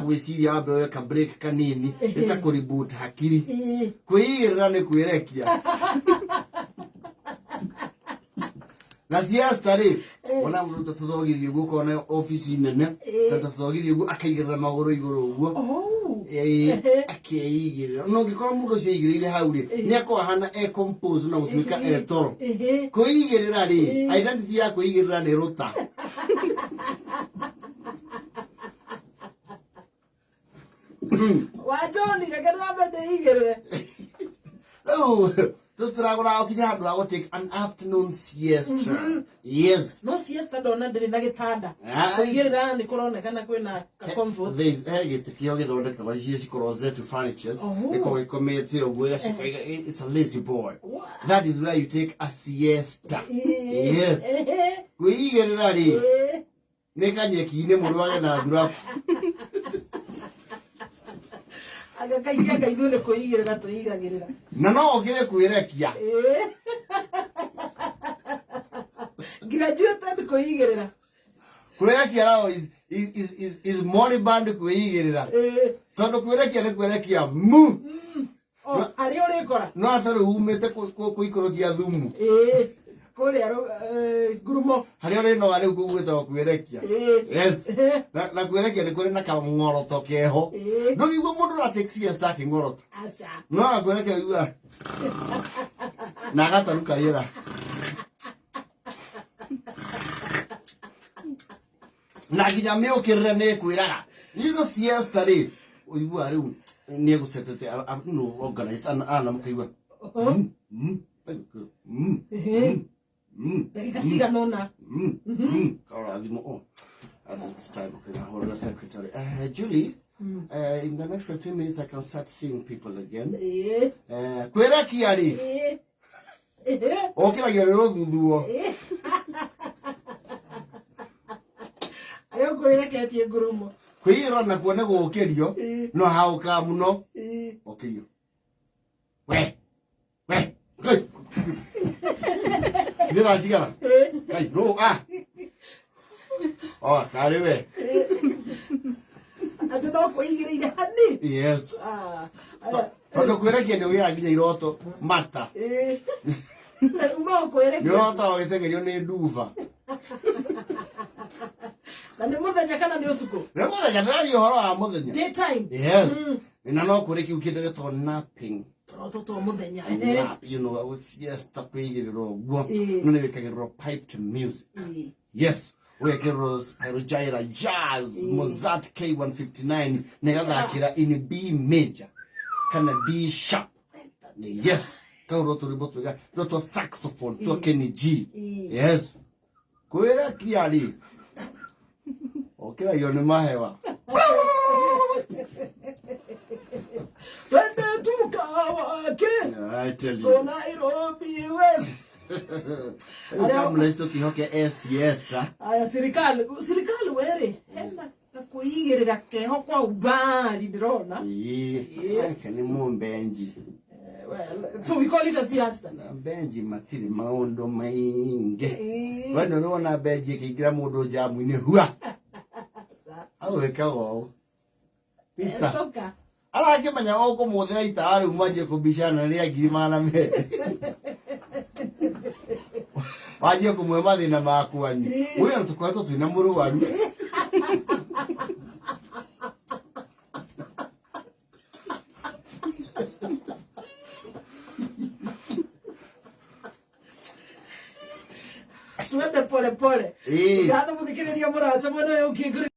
gwiciria ambe ka break kanini eta ku reboot hakiri kwigirira ni kwirekia na siesta ri ona mruta tuthogithio guko na office nene tata tuthogithio gu akaigirira maguru iguru uguo akeigirira no ngikora mundu cio igirire hau ri ni akwa hana compose na gutuika toro kwigirira ri identity ya kwigirira ni ruta Wajoni kakana bade igirire oh just tragora okinya handu ago take an afternoon siesta. Yes. No siesta dona ndiri na gitanda. Kuigirira ni kuronekana kwina ka comfort. Gite kio githondeka wa cici closet furnitures. Iko ikomete ogwe it's a lazy boy. That is where you take a siesta. Yes. Kuigirira ri. Nekanyeki ine murwage na thura. Aga kaiya gaithune kuigirira tuigagirira. Na no ogire kwirekia. Graduated kuigirira. Kwirekia rao is moribund kuigirira. Tondu kwirekia ni kwirekia mu. Ari urikora. No ataru umete kuikorokia thumu. Kore gurumo. Hari ore no ari kugweta kwirekia. Yes. Na kwirekia ni kuri na kamngoroto keho. No gigo mundu na taxi ya staki ngoroto. Acha. No kwirekia yua. Na gataru kayera. Na ginya me okirire ne kwiraga. Ino siesta ri. Uibu ari ni gusetete no organized ana mukaiwa. Kasiga nona. Alright, I think it's time to hold the secretary. Julie, in the next 15 minutes I can start seeing people again. Kwera kiari. Okira gerero thuthuo. Ayo kwera ketie gurumo. Kwira na kuone gukirio no hauka muno. Okirio. We. Nima sigara. Kai no Oh, kariwe. Atono kuigirira hani. Yes. Ando kwerekia ni wira nginya iroto mata. Uma kwerekia. Iroto ogetengerio ni nduva. Na ni muthenya kana ni utuku? Ni muthenya ndari uhoro wa muthenya. Daytime. Yes. Ina no kureki ukinde to napping. Toto muthenya. Nap, you know, I was siesta kwigiriro guo. No ne bikagiriro piped music. Yes. We get Spyro Jazz, Mozart K159, Negadakira in B major, kind of D sharp. Yes. Kauroto riboto ga, toto saxophone, to Kenny G. Yes. Kwera kiari. Okira yone mahewa. Twende tukawake. I tell you. Nairobi West. Mlesto kihoke siesta. Aya serikali were. Hena kuigirira keho kwa ubali ndirona. Kani mumbenji. Well, so we call it a siesta. Na benji matiri maondo mainge. Wano rona benji kigira mundu jamu ni hua. Aweka wao. Pita. Toka. Ala kimanya oko muthira itaari umaje kubishana ria girimana me. Waje kumwe mathina makwani. Uyo tukwato twina muru waru. Tuende pole pole. Ndio muthikiriria muracha mwana yo kiguri.